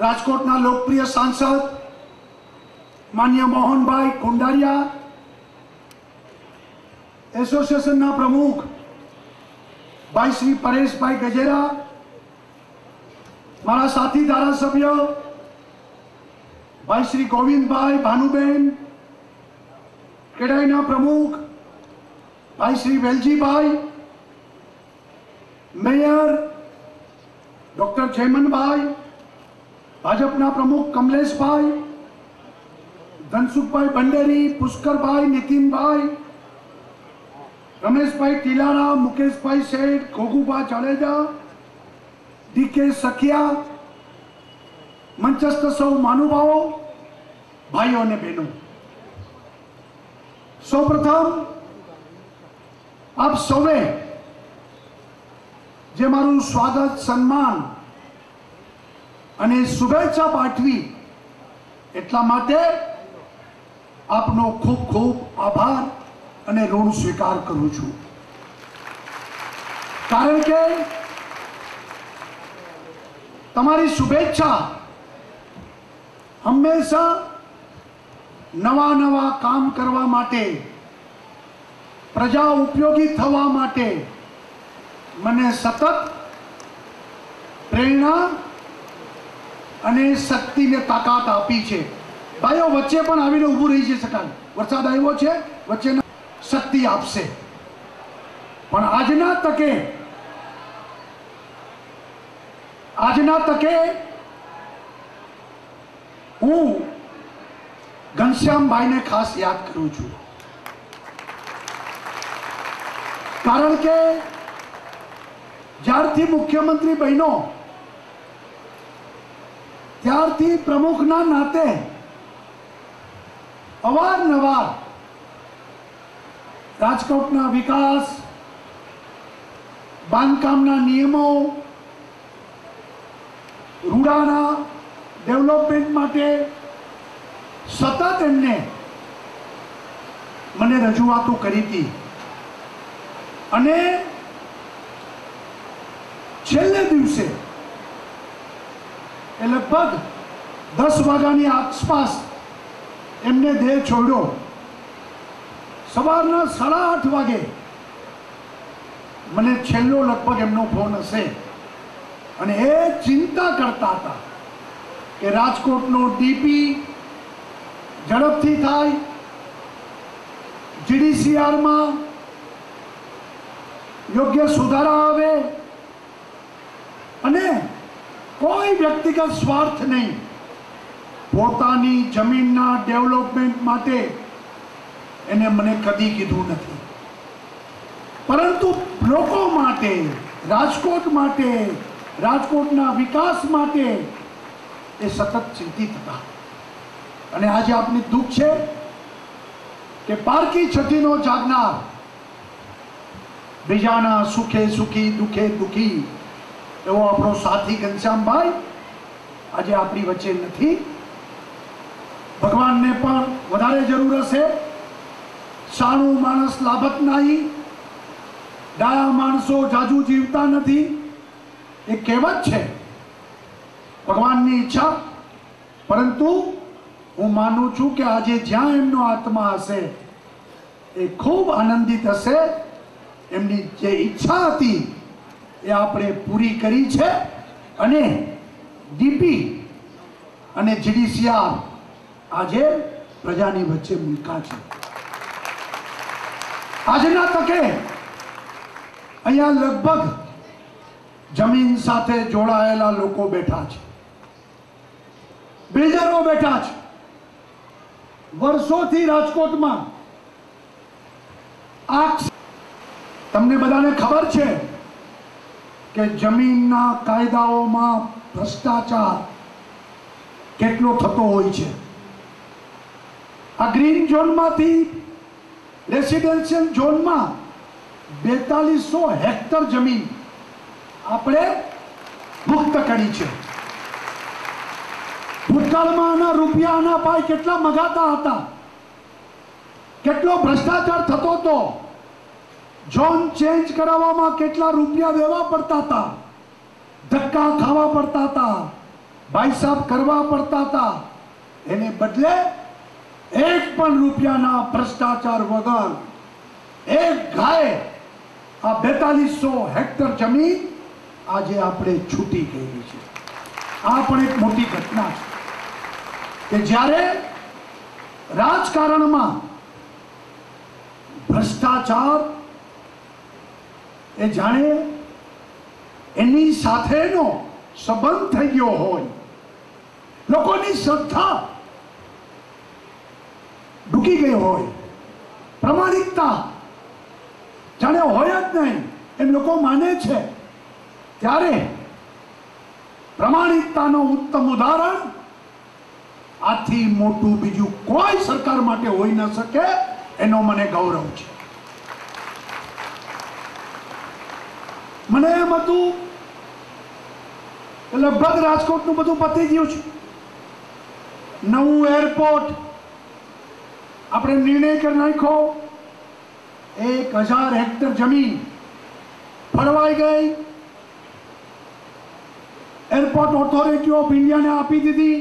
राजकोटना लोकप्रिय सांसद माननीय मोहनभाई कुंडारिया, एसोसिएशन प्रमुख भाई श्री परेश भाई गजेरा, मारा साथी धारासभ्य भाई श्री गोविंद भाई भानुबेन, केडाईना प्रमुख भाई श्री वेलजी भाई, मेयर डॉक्टर जयमन भाई, भाजपा प्रमुख कमलेश भाई, धनसुख भाई भंडेरी, पुष्कर भाई, नितिन भाई, रमेश भाई टीलारा, मुकेश भाई सेठ, गोगुभा जाडेजा, डीके सखिया, मंचस्थ सौ महानुभावो, भाईओ ने बहनों, सौप्रथम आप सौवे जे मारू स्वागत सन्मान अने शुभेच्छा पाठवी एटला माटे आपनो खूब खूब आभार अने ऋण स्वीकार करूं छूं। कारण के तमारी शुभेच्छा हमेशा नवा नवा काम करवा माटे, प्रजा उपयोगी थवा माटे मने सतत प्रेरणा अने शक्ति ने ताकत आपी छे। भाईओ वच्चे पण आवीने ऊभું રહી છે શકાય, વરસાદ આવ્યો છે, વચ્ચે शक्ति आपसे। पण આજના તકે હું ઘનશ્યામભાઈ ને ખાસ યાદ કરું છું। કારણ કે જ્યારથી મુખ્યમંત્રી બન્યો ત્યારથી પ્રમુખના નાતે અવારનવાર રાજકોટના વિકાસ, બાંધકામના નિયમો, રૂડાના ડેવલપમેન્ટ માટે સતત એમને મને રજૂઆતો કરી હતી અને છેલ્લે દિવસે लगभग 10 वाग्यानी आसपास एमने देह छोड़ो। सवारना 8:30 वागे मने छेल्लो लगभग एमनो फोन हशे अने ए चिंता करता था कि राजकोटनो डीपी झड़पथी थाय, जीडीसीआर में योग्य सुधारा आवे अने कोई व्यक्तिगत स्वार्थ नहीं, पोतानी जमीनना डेवलपमेंट माटे एने मने कदी कीधुं नथी, परंतु लोको माटे, राजकोट माटे, राजकोटना विकास माटे ए सतत चिंतित था। अने आज आपने दुख छे के पारकी छठीनो जागनार, बीजाना सुखे सुखी दुखे दुखी एवो आपणो साथी घनश्यामभाई आज आपणी वच्चे नथी। भगवान ने पण वधारे जरूर हशे। साणु माणस लाभत नहीं, डाया माणसो जाजू जीवता नथी, ए कहेवत छे। भगवान नी इच्छा, परंतु हूँ मानु छूं कि आजे ज्यां एमनो आत्मा हशे ए खूब आनंदित हशे। एमनी जे इच्छा हती ए आपणे पूरी करी छे अने डीपी अने जीडीसीआर आजे प्रजानी वच्चे मूक्या छे। आजना तके अहींया लगभग जमीन साथे जोड़ायेला लोको बेठा छे, बिल्डरो बेठा छे। वर्षोथी राजकोटमां आ तमने बधाने खबर छे के जमीनना कायदाओमां भ्रष्टाचार केटलो थतो होय छे। आ ग्रीन जोन मांथी रेसिडेन्शियल जोन में 4200 हेक्टर जमीन आपणे मुक्त करी छे। भूतकाळमां आना रूपियाना पाय केटला मगाता हता, केटलो भ्रष्टाचार थतो तो, जोन चेन्ज करावामां केटला रूपिया देवा पड़ता था, धक्का खावा पड़ता था, ભાઈ સાહેબ કરવા પડતા હતા, એને બદલે 1 પણ રૂપિયાના ભ્રષ્ટાચાર વગર એક ગાય આ 4200 હેક્ટર જમીન આજે આપણે છૂટી ગઈ છે. આ પણ એક મોટી ઘટના છે કે જ્યારે રાજકારણમાં ભ્રષ્ટાચાર એ જાણે એની સાથેનો સંબંધ થઈ ગયો હોય, લોકોની શ્રદ્ધા ડૂબી ગઈ હોય, પ્રમાણિકતા જાણે હોય જ નહીં એમ લોકો માને છે, ત્યારે પ્રમાણિકતાનો ઉત્તમ ઉદાહરણ આથી મોટું બીજું કોઈ સરકાર માટે હોઈ ન શકે, એનો મને ગૌરવ છે. મને એમ હતું લગભગ રાજકોટનું બધું પતી ગયું છે, નવું એરપોર્ટ આપણે નિર્ણય કરી નાખ્યો, 1000 હેક્ટર જમીન ફળવાઈ ગઈ, એરપોર્ટ ઓથોરિટી ઓફ ઇન્ડિયાને આપી દીધી,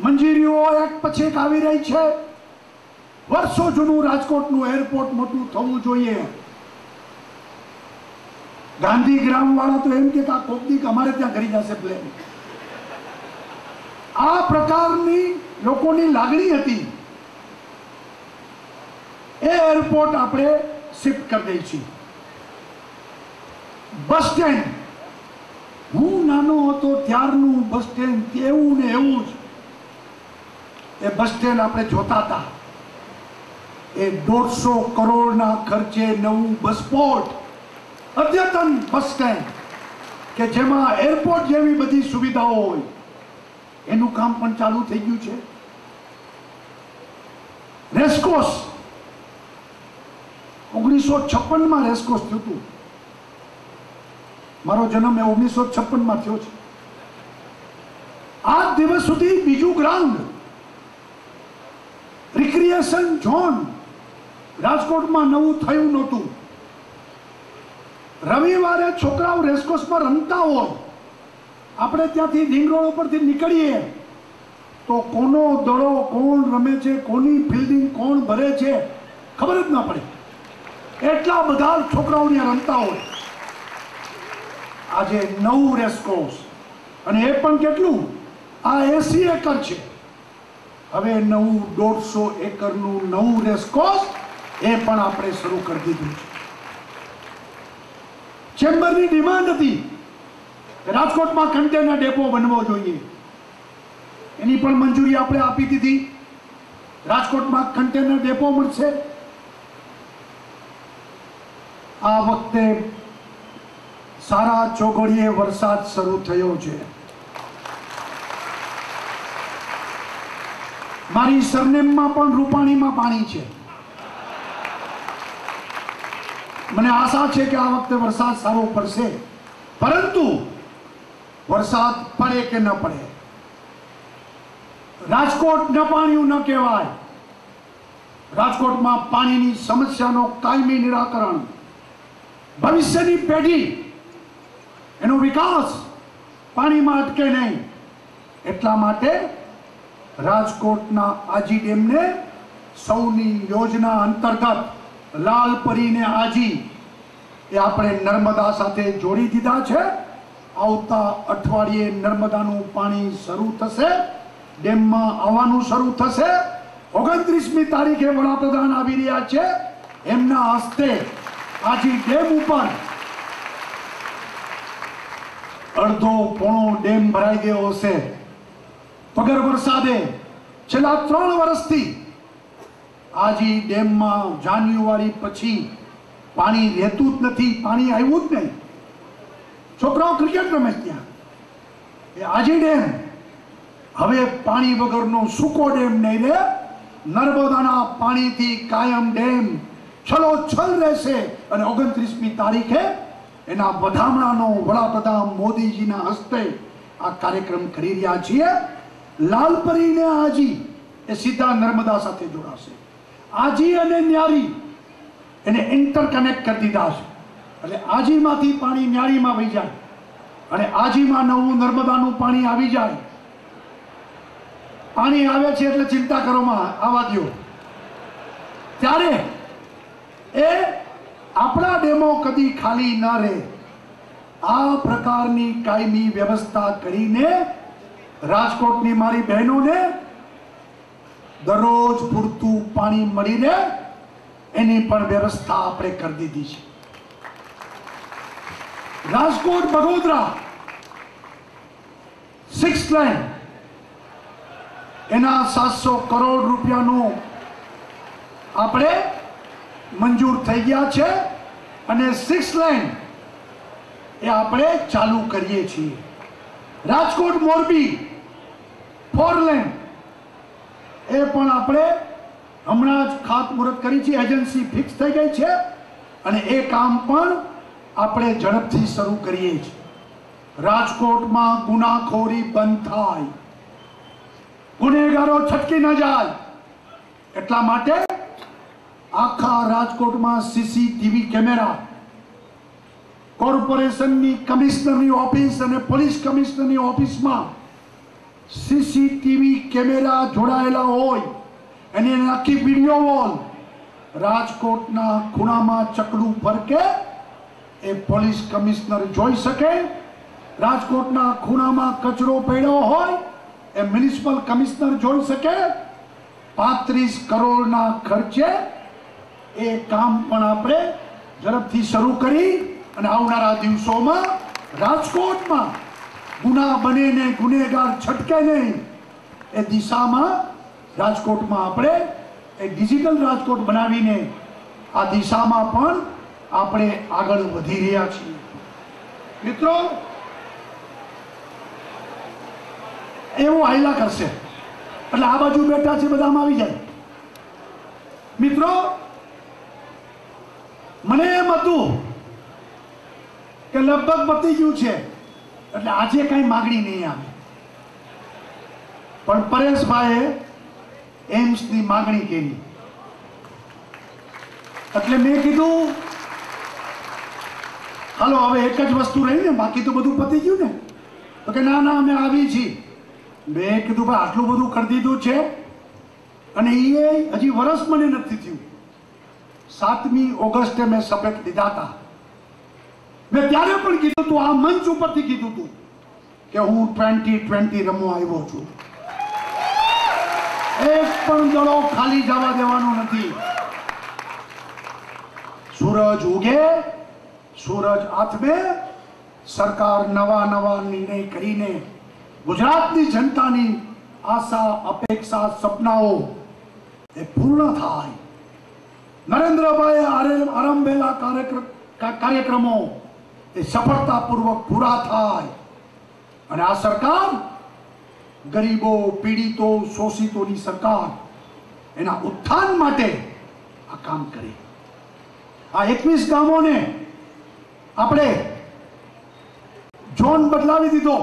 મંજૂરીઓ એક પછી એક આવી રહી છે. વર્ષો જૂનું રાજકોટનું એરપોર્ટ મોટું થવું જોઈએ. ગાંધીગ્રામ વાળા તો એમ કે આ કોકની અમારે ત્યાં કરી જશે પ્લેન. આ પ્રકારની લોકોની લાગણી હતી. એ એરપોર્ટ આપણે શિફ્ટ કરી દઈ છીએ. બસ સ્ટેન્ડ, હું નાનો હતો ત્યારનું બસ સ્ટેન્ડ એવું ને એવું જ. એ બસ સ્ટેન્ડ આપણે જોતા હતા, એ 150 કરોડના ખર્ચે નવું બસપોર્ટ, અદ્યતન બસ સ્ટેન્ડ કે જેમાં એરપોર્ટ જેવી બધી સુવિધાઓ હોય, એનું કામ પણ ચાલુ થઈ ગયું છે. રેસકોર્સ 1956માં રેસકોર્સ થયું હતું. મારો જન્મ 1956માં થયો છે. આજ દિવસ સુધી બીજું ગ્રાઉન્ડ રિક્રિએશન ઝોન રાજકોટમાં નવું થયું નહોતું. રવિવારે છોકરાઓ રેસકોર્સમાં રમતા હોય, આપણે ત્યાંથી રિંગ રોડ ઉપરથી નીકળીએ તો કોનો દડો કોણ રમે છે, કોની ફિલ્ડિંગ કોણ ભરે છે ખબર જ ના પડે. એટલા બધા છોકરાઓ ત્યાં રમતા હોય. આજે નવું રેસકોર્સ, અને એ પણ કેટલું, આ 80 એકર છે. હવે નવું 150 એકરનું નવું રેસકોર્સ એ પણ આપણે શરૂ કરી દીધું છે. ચેમ્બરની ડિમાન્ડ હતી કે રાજકોટમાં કન્ટેનર ડેપો બનવો જોઈએ, એની પણ મંજૂરી આપણે આપી દીધી. રાજકોટમાં કન્ટેનર ડેપો મળશે. આ વખતે સારા ચોઘડિયે વરસાદ શરૂ થયો છે. મારી સરનેમમાં પણ રૂપાણીમાં પાણી છે. મને આશા છે કે આ વખતે વરસાદ સારો પડશે, પરંતુ વરસાદ પડે કે ન પડે, રાજકોટ ન પાણ્યું ન કહેવાય. રાજકોટમાં પાણીની સમસ્યાનો કાયમી નિરાકરણ, ભવિષ્યની પેઢી એનો વિકાસ પાણીમાં અટકે નહીં, એટલા માટે રાજકોટના આજી ડેમને સૌની યોજના અંતર્ગત લાલપરીને આજી એ આપણે નર્મદા સાથે જોડી દીધા છે. આવતા અઠવાડિયે નર્મદાનું પાણી શરૂ થશે, ડેમમાં આવવાનું શરૂ થશે. 29મી તારીખે વડાપ્રધાન આવી રહ્યા છે, એમના હસ્તે આજી ડેમ ઉપર અડધો પોણો ડેમ ભરાઈ ગયો હશે. વગર વરસાદે છેલ્લા 3 વર્ષથી આજી ડેમમાં જાન્યુઆરી પછી પાણી રહેતું જ નથી, પાણી આવ્યું જ નહીં. છોકરાઓ ક્રિકેટ રમે ત્યાં. એ આજી ડેમ હવે પાણી વગરનો સૂકો ડેમ નહીં રહે, નર્મદાના પાણીથી કાયમ ડેમ છલોછલ રહેશે. અને 29મી તારીખે એના વધામણાનો વડાપ્રધાન મોદીજીના હસ્તે આ કાર્યક્રમ કરી રહ્યા છીએ. લાલપરીને આજી એ સીધા નર્મદા સાથે જોડાશે. આજી અને ન્યારી એને ઇન્ટરકનેક્ટ કરી દીધા છે, એટલે આજીમાંથી પાણી ન્યારીમાં વહી જાય. અને આજીમાં નવું નર્મદાનું પાણી આવી જાય. પાણી આવે છે એટલે ચિંતા કરવામાં આવવા દો. ત્યારે એ આપણા ડેમો કદી ખાલી ન રહે આ પ્રકારની કાયમી વ્યવસ્થા કરીને રાજકોટની મારી બહેનોને દરરોજ પૂરતું પાણી મળી રહે એની પણ વ્યવસ્થા આપણે કરી દીધી છે. રાજકોટ બગોદરા 6 લાઇન એના 700 કરોડ રૂપિયાનું આપણે મંજૂર થઈ ગયા છે અને 6 લાઇન એ આપણે ચાલુ કરીએ છીએ. રાજકોટ મોરબી 4 લાઇન એ પણ આપણે હમણાં જ ખાતમુહૂર્ત કરી છે. એજન્સી ફિક્સ થઈ ગઈ છે અને એ કામ પણ આપણે ઝડપથી શરૂ કરીએ છીએ. રાજકોટમાં ગુનાખોરી બંધ થાય, ગુનેગારો છટકી ન જાય એટલા માટે આખા રાજકોટમાં સીસીટીવી કેમેરા, કોર્પોરેશનની કમિશનરની ઓફિસ અને પોલીસ કમિશનરની ઓફિસમાં સીસીટીવી કેમેરા જોડાયેલા હોય અને આખી વિડીયો વોલ રાજકોટના ખૂણામાં ચકલું ફરકે એ પોલીસ કમિશનર જોઈ શકે. રાજકોટના ખૂણામાં કચરો પડ્યો હોય એ મ્યુનિસિપલ કમિશનર જોઈ શકે. 35 કરોડના ખર્ચે એ કામ પણ આપણે ઝડપથી શરૂ કરી અને આવનારા દિવસોમાં રાજકોટમાં ગુના બને ને ગુનેગાર છટકે નહીં એ દિશામાં રાજકોટમાં આપણે એ ડિજિટલ રાજકોટ બનાવીને આ દિશામાં પણ આપણે આગળ વધી રહ્યા છીએ. મિત્રો, એવું હાઈલા કરશે એટલે આ બાજુ બેઠા છે બધામાં આવી જાય. મિત્રો, મને એમ હતું કે લગભગ પતી ગયું છે એટલે આજે કઈ માગણી નહીં આવે, પણ પરેશભાઈએ એમ્સની માગણી કરી એટલે મેં કીધું હાલો હવે એક જ વસ્તુ રહી ને, બાકી તો બધું પતી ગયું ને. તો કે ના ના અમે આવી છીએ. મેં કીધું ભાઈ આટલું બધું કરી દીધું છે અને એ હજી વર્ષ મને નથી થયું. 7મી ઓગસ્ટે મેં શપથ લીધા હતા. મેં ત્યારે પણ કીધું તું, આ મંચ ઉપરથી કીધું તું કે હું 2020 રમવા આવ્યો છું. એક પણ દડો ખાલી જવા દેવાનો નથી. સૂરજ ઉગે, સૂરજ આથમે, સરકાર નવા નવા નિર્ણય કરીને ગુજરાતની જનતાની આશા, અપેક્ષા, સપનાઓ એ પૂર્ણ થાય. નરેન્દ્રભાઈએ આરંભેલા કાર્યક્રમો એ સફળતાપૂર્વક પૂરા થાય અને આ સરકાર ગરીબો, પીડિતો, શોષિતોની સરકાર એના ઉત્થાન માટે આ કામ કરે. આ 21 ગામોને આપણે ઝોન બદલાવી દીધો.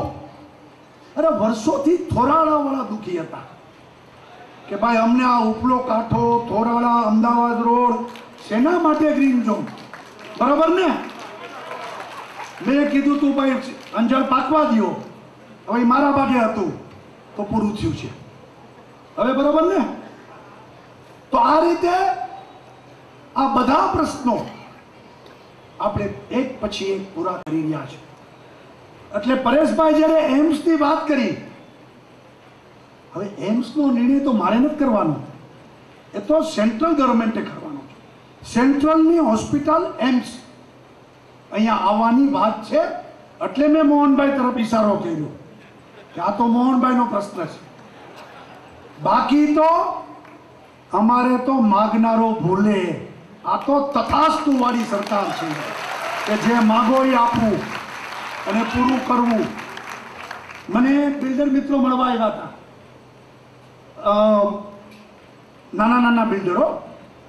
અરે વર્ષોથી થોરાળા વાળા દુખી હતા કે ભાઈ અમને આ ઉપલો કાંઠો, થોરાળા, અમદાવાદ રોડ શેના માટે ગ્રીન ઝોન, બરાબર ને? મેં કીધું તું ભાઈ અંજળ પાકવા દો. હવે મારા ભાગે હતું તો પૂરું થયું છે હવે, બરાબર ને? તો આ રીતે આ બધા પ્રશ્નો આપણે એક પછી એક પૂરા કરી રહ્યા છે. એટલે પરેશભાઈ જ્યારે એમ્સની વાત કરી, હવે એમ્સનો નિર્ણય તો મારે નથી કરવાનો, એ તો સેન્ટ્રલ ગવર્મેન્ટે કરવાનો છે. સેન્ટ્રલની હોસ્પિટલ એમ્સ અહીંયા આવવાની વાત છે એટલે મેં મોહનભાઈ તરફ ઈશારો કર્યો કે આ તો મોહનભાઈનો પ્રશ્ન છે. બાકી તો અમારે તો માગનારો ભૂલે. આ તો તથાસ્તુ વાળી સરકાર છે કે જે માગો એ આપવું અને પૂરું કરવું. મને બિલ્ડર મિત્રો મળવા આવ્યા હતા, નાના નાના બિલ્ડરો,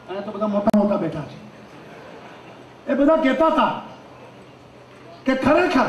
અને તો બધા મોટા મોટા બેઠા છે. એ બધા કહેતા હતા કે ખરેખર